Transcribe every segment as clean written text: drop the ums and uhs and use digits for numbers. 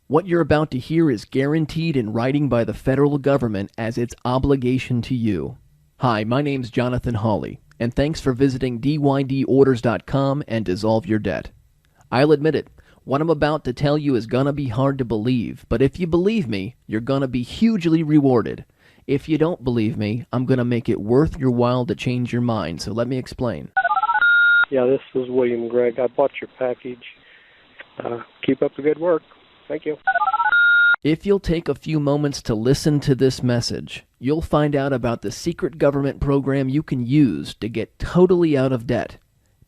What you're about to hear is guaranteed in writing by the federal government as its obligation to you. Hi, my name's Jonathan HAWLEY, and thanks for visiting dydorders.com and Dissolve Your Debt. I'll admit it, what I'm about to tell you is gonna be hard to believe, but if you believe me, you're gonna be hugely rewarded. If you don't believe me, I'm gonna make it worth your while to change your mind, so let me explain. Yeah, this is William Gregg. I bought your package. Keep up the good work. Thank you. If you'll take a few moments to listen to this message, you'll find out about the secret government program you can use to get totally out of debt.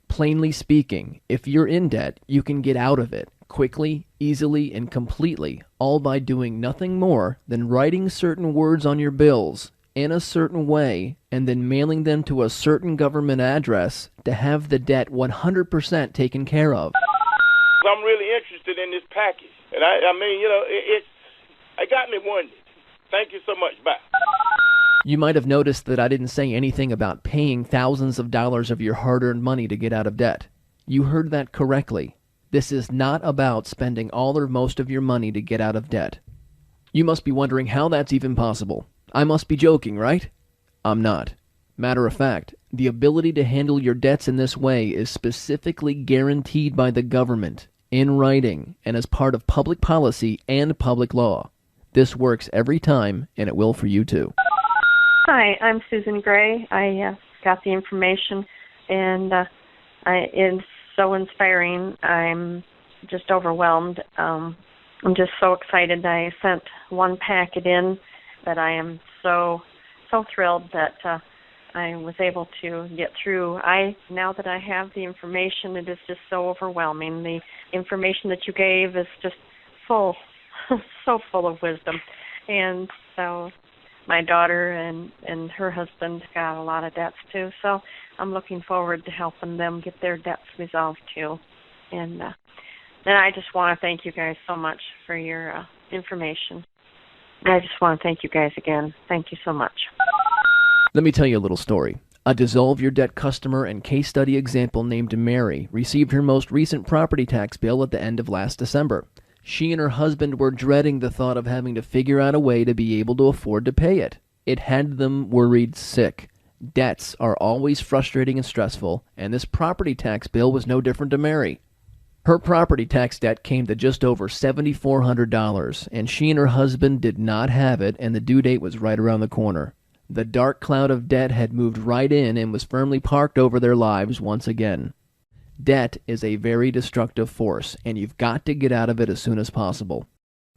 Plainly speaking, if you're in debt, you can get out of it quickly, easily, and completely, all by doing nothing more than writing certain words on your bills in a certain way and then mailing them to a certain government address to have the debt 100% taken care of. I'm really interested in this package. And I mean, it got me wondering. Thank you so much. Bye. You might have noticed that I didn't say anything about paying thousands of dollars of your hard-earned money to get out of debt. You heard that correctly. This is not about spending all or most of your money to get out of debt. You must be wondering how that's even possible. I must be joking, right? I'm not. Matter of fact, the ability to handle your debts in this way is specifically guaranteed by the government, in writing, and as part of public policy and public law. This works every time, and it will for you too. Hi, I'm Susan Gray. I got the information, and it's so inspiring. I'm just overwhelmed. I'm just so excited. I sent one packet in that I am so thrilled that I was able to get through. Now that I have the information, it is just so overwhelming. The information that you gave is just full, so full of wisdom. And so my daughter and her husband got a lot of debts too, so I'm looking forward to helping them get their debts resolved too. And I just want to thank you guys so much for your information. I just want to thank you guys again. Thank you so much. Let me tell you a little story. A Dissolve Your Debt customer and case study example named Mary received her most recent property tax bill at the end of last December. She and her husband were dreading the thought of having to figure out a way to be able to afford to pay it. It had them worried sick. Debts are always frustrating and stressful, and this property tax bill was no different to Mary. Her property tax debt came to just over $7,400, and she and her husband did not have it, and the due date was right around the corner. The dark cloud of debt had moved right in and was firmly parked over their lives once again. Debt is a very destructive force, and you've got to get out of it as soon as possible.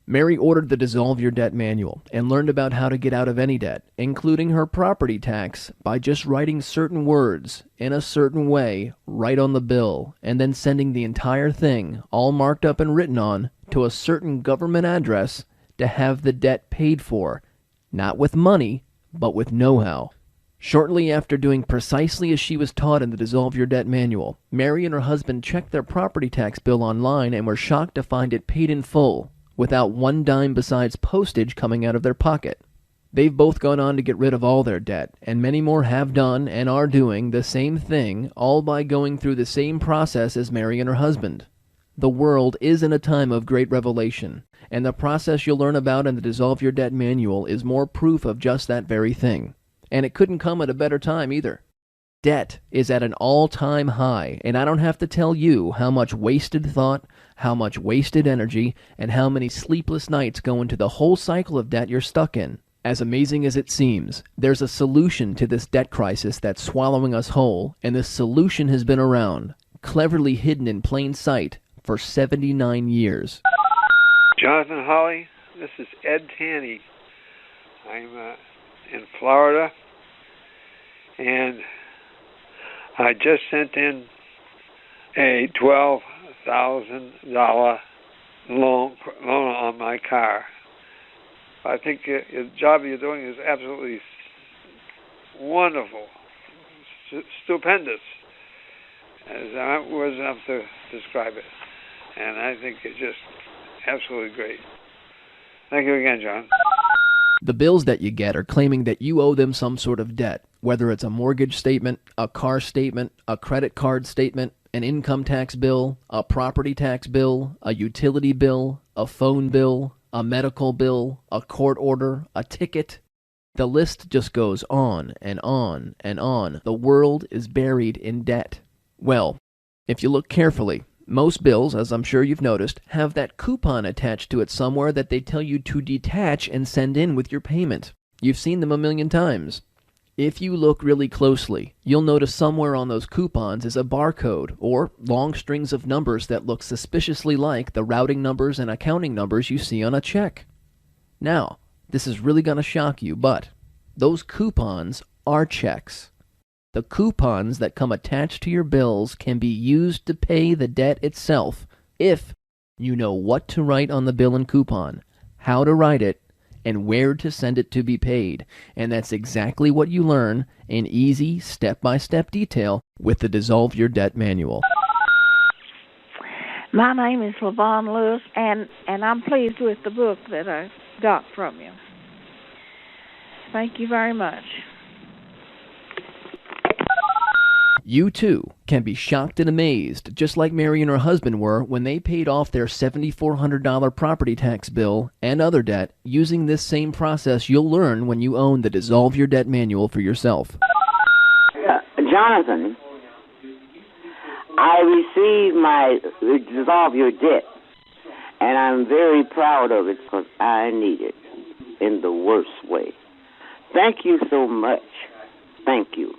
Mary ordered the Dissolve Your Debt manual and learned about how to get out of any debt, including her property tax, by just writing certain words in a certain way right on the bill, and then sending the entire thing, all marked up and written on, to a certain government address to have the debt paid for, not with money, but with know-how. Shortly after doing precisely as she was taught in the Dissolve Your Debt manual, Mary and her husband checked their property tax bill online and were shocked to find it paid in full, without one dime besides postage coming out of their pocket. They've both gone on to get rid of all their debt, and many more have done and are doing the same thing, all by going through the same process as Mary and her husband. The world is in a time of great revelation, and the process you'll learn about in the Dissolve Your Debt manual is more proof of just that very thing. And it couldn't come at a better time either. Debt is at an all-time high, and I don't have to tell you how much wasted thought, how much wasted energy, and how many sleepless nights go into the whole cycle of debt you're stuck in. As amazing as it seems, there's a solution to this debt crisis that's swallowing us whole, and this solution has been around, cleverly hidden in plain sight, for 79 years. Jonathan HAWLEY, this is Ed Tanny. I'm in Florida, and I just sent in a $12,000 loan on my car. I think the job you're doing is absolutely wonderful, stupendous. There's not words enough to describe it. And I think it's just absolutely great. Thank you again, John. The bills that you get are claiming that you owe them some sort of debt, whether it's a mortgage statement, a car statement, a credit card statement, an income tax bill, a property tax bill, a utility bill, a phone bill, a medical bill, a court order, a ticket. The list just goes on and on and on. The world is buried in debt. Well, if you look carefully, most bills, as I'm sure you've noticed, have that coupon attached to it somewhere that they tell you to detach and send in with your payment. You've seen them a million times. If you look really closely, you'll notice somewhere on those coupons is a barcode or long strings of numbers that look suspiciously like the routing numbers and accounting numbers you see on a check. Now, this is really going to shock you, but those coupons are checks. The coupons that come attached to your bills can be used to pay the debt itself if you know what to write on the bill and coupon, how to write it, and where to send it to be paid. And that's exactly what you learn in easy, step-by-step detail with the Dissolve Your Debt Manual. My name is LaVon Lewis, and I'm pleased with the book that I got from you. Thank you very much. You, too, can be shocked and amazed, just like Mary and her husband were when they paid off their $7,400 property tax bill and other debt using this same process you'll learn when you own the Dissolve Your Debt Manual for yourself. Jonathan, I received my Dissolve Your Debt, and I'm very proud of it because I need it in the worst way. Thank you so much. Thank you.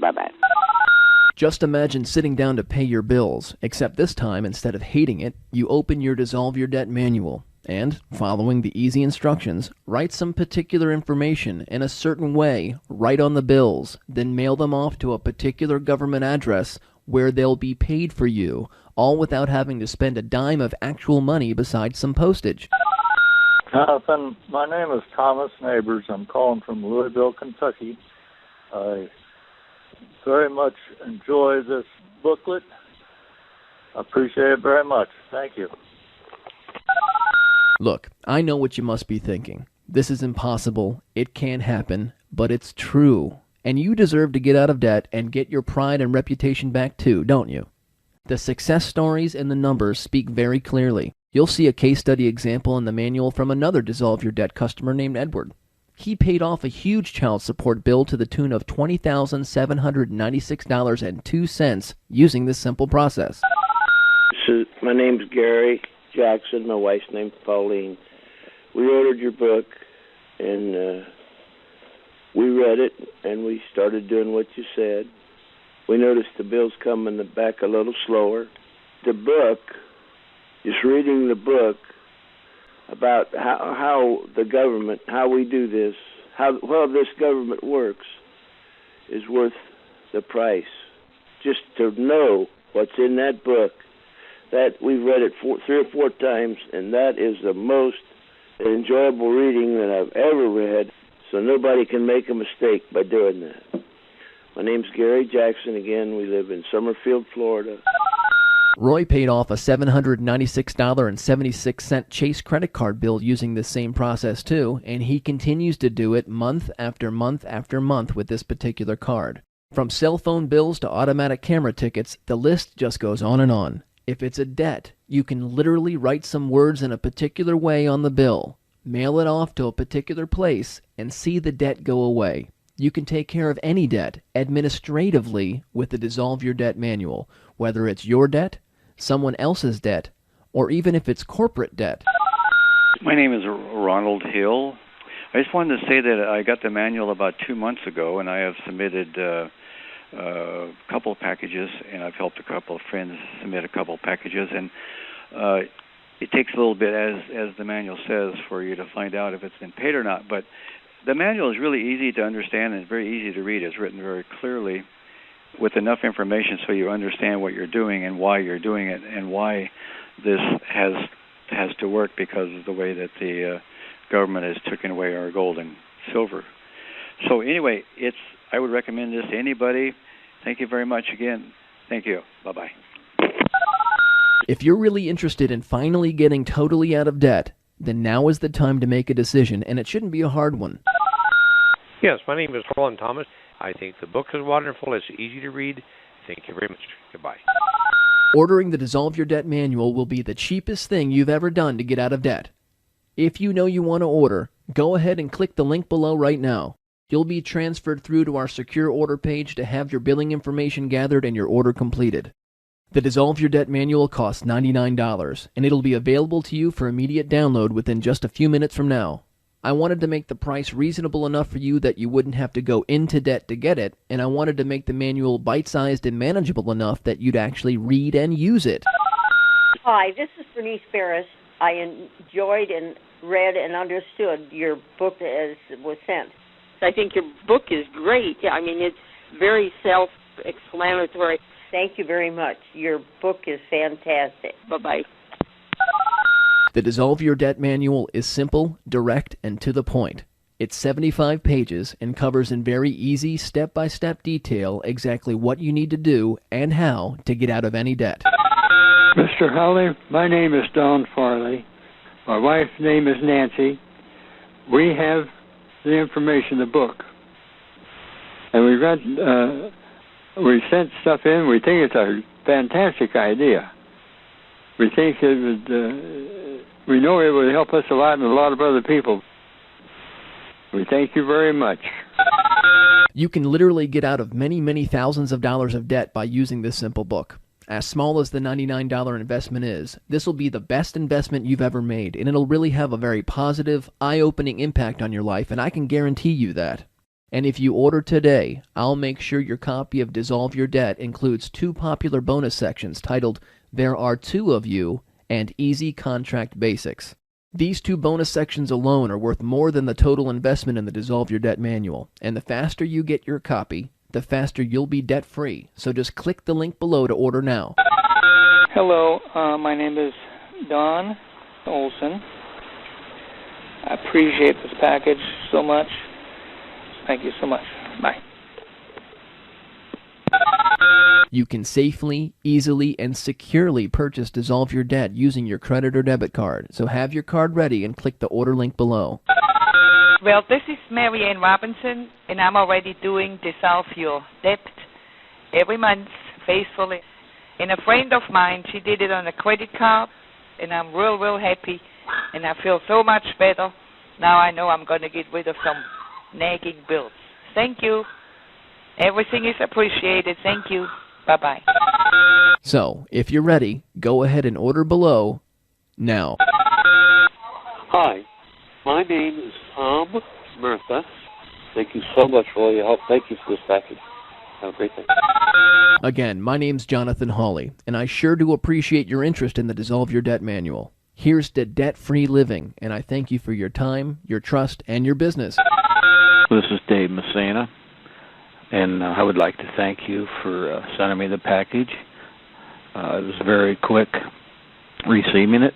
Bye-bye. Just imagine sitting down to pay your bills, except this time, instead of hating it, you open your Dissolve Your Debt Manual and, following the easy instructions, write some particular information in a certain way right on the bills, then mail them off to a particular government address where they'll be paid for you, all without having to spend a dime of actual money besides some postage. Jonathan, my name is Thomas Neighbors. I'm calling from Louisville, Kentucky. I very much enjoy this booklet. I appreciate it very much. Thank you. Look, I know what you must be thinking. This is impossible. It can't happen, but it's true. And you deserve to get out of debt and get your pride and reputation back too, don't you? The success stories and the numbers speak very clearly. You'll see a case study example in the manual from another Dissolve Your Debt customer named Edward. He paid off a huge child support bill to the tune of $20,796.02 using this simple process. My name's Gary Jackson. My wife's name's Pauline. We ordered your book, and we read it, and we started doing what you said. We noticed the bills come in the back a little slower. The book, just reading the book, about how the government, how we do this, how well this government works, is worth the price. Just to know what's in that book, that we've read it 3 or 4 times, and that is the most enjoyable reading that I've ever read, so nobody can make a mistake by doing that. My name's Gary Jackson again. We live in Summerfield, Florida. Roy paid off a $796.76 Chase credit card bill using this same process too, and he continues to do it month after month after month with this particular card. From cell phone bills to automatic camera tickets, the list just goes on and on. If it's a debt, you can literally write some words in a particular way on the bill, mail it off to a particular place, and see the debt go away. You can take care of any debt administratively with the Dissolve Your Debt Manual, whether it's your debt, someone else's debt, or even if it's corporate debt. My name is Ronald Hill. I just wanted to say that I got the manual about 2 months ago, and I have submitted a couple of packages, and I've helped a couple of friends submit a couple of packages, and it takes a little bit, as the manual says, for you to find out if it's been paid or not. But the manual is really easy to understand and it's very easy to read. It's written very clearly with enough information so you understand what you're doing and why you're doing it and why this has to work because of the way that the government has taken away our gold and silver. So anyway, I would recommend this to anybody. Thank you very much again. Thank you. Bye-bye. If you're really interested in finally getting totally out of debt, then now is the time to make a decision, and it shouldn't be a hard one. Yes, my name is Roland Thomas. I think the book is wonderful. It's easy to read, Thank you very much. Goodbye. Ordering the Dissolve Your Debt manual will be the cheapest thing you've ever done to get out of debt. If you know you want to order, go ahead and click the link below right now. You'll be transferred through to our secure order page to have your billing information gathered and your order completed. The Dissolve Your Debt manual costs $99, and it'll be available to you for immediate download within just a few minutes from now. I wanted to make the price reasonable enough for you that you wouldn't have to go into debt to get it, and I wanted to make the manual bite-sized and manageable enough that you'd actually read and use it. Hi, this is Bernice Barris. I enjoyed and read and understood your book as it was sent. I think your book is great. I mean, it's very self-explanatory. Thank you very much. Your book is fantastic. Bye-bye. The Dissolve Your Debt manual is simple, direct, and to the point. It's 75 pages and covers in very easy, step-by-step detail exactly what you need to do and how to get out of any debt. Mr. HAWLEY, my name is Don Farley. My wife's name is Nancy. We have the information, the book. And we sent stuff in. We think it's a fantastic idea. We think it would, we know it would help us a lot and a lot of other people. We thank you very much. You can literally get out of many, many thousands of dollars of debt by using this simple book. As small as the $99 investment is, this will be the best investment you've ever made, and it'll really have a very positive, eye-opening impact on your life, and I can guarantee you that. And if you order today, I'll make sure your copy of Dissolve Your Debt includes 2 popular bonus sections titled There Are Two of You and Easy Contract Basics. These 2 bonus sections alone are worth more than the total investment in the Dissolve Your Debt manual, and the faster you get your copy, the faster you'll be debt-free. So just click the link below to order now. Hello, my name is Don Olson. I appreciate this package so much. Thank you so much. Bye. You can safely, easily, and securely purchase Dissolve Your Debt using your credit or debit card. So have your card ready and click the order link below. Well, this is Mary Ann Robinson, and I'm already doing Dissolve Your Debt every month faithfully. And a friend of mine, she did it on a credit card, and I'm real happy, and I feel so much better. Now I know I'm going to get rid of some nagging bills. Thank you. Everything is appreciated. Thank you. Bye-bye. So, if you're ready, go ahead and order below now. Hi, my name is Tom Murtha. Thank you so much for all your help. Thank you for this package. Have a great day. Again, my name's Jonathan Hawley, and I sure do appreciate your interest in the Dissolve Your Debt manual. Here's to debt-free living, and I thank you for your time, your trust, and your business. This is Dave Messina, and I would like to thank you for sending me the package. It was very quick receiving it.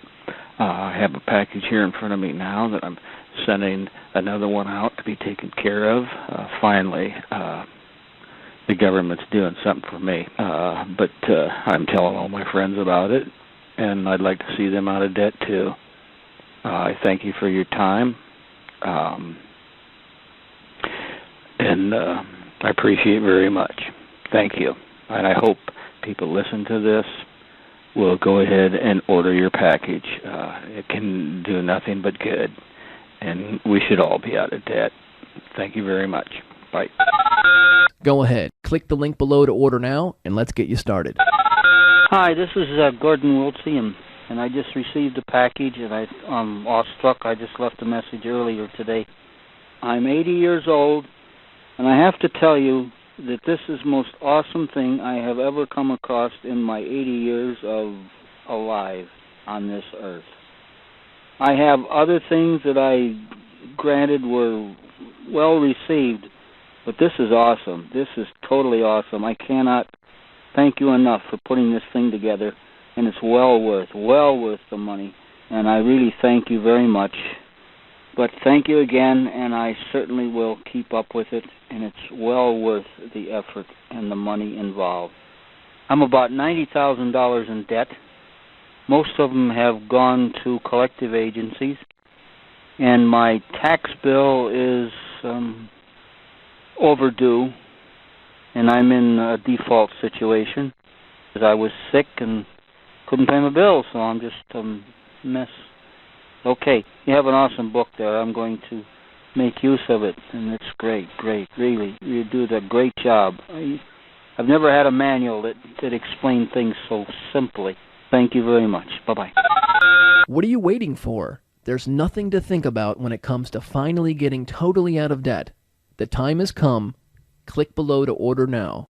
I have a package here in front of me now that I'm sending another one out to be taken care of. Finally, the government's doing something for me. But I'm telling all my friends about it, and I'd like to see them out of debt too. I thank you for your time, and I appreciate it very much. Thank you. And I hope people listen to this will go ahead and order your package. It can do nothing but good, and we should all be out of debt. Thank you very much. Bye. Go ahead, click the link below to order now, and let's get you started. Hi, this is Gordon Wiltsey, and I just received a package, and I'm awestruck. I just left a message earlier today. I'm 80 years old, and I have to tell you that this is the most awesome thing I have ever come across in my 80 years of alive on this earth. I have other things that I granted were well received, but this is awesome. This is totally awesome. I cannot thank you enough for putting this thing together, and it's well worth the money, and I really thank you very much. But thank you again, and I certainly will keep up with it, and it's well worth the effort and the money involved. I'm about $90,000 in debt. Most of them have gone to collective agencies, and my tax bill is overdue, and I'm in a default situation because I was sick and couldn't pay my bills, so I'm just a mess. Okay, you have an awesome book there. I'm going to make use of it, and it's great, really. You do a great job. I've never had a manual that explained things so simply. Thank you very much. Bye-bye. What are you waiting for? There's nothing to think about when it comes to finally getting totally out of debt. The time has come. Click below to order now.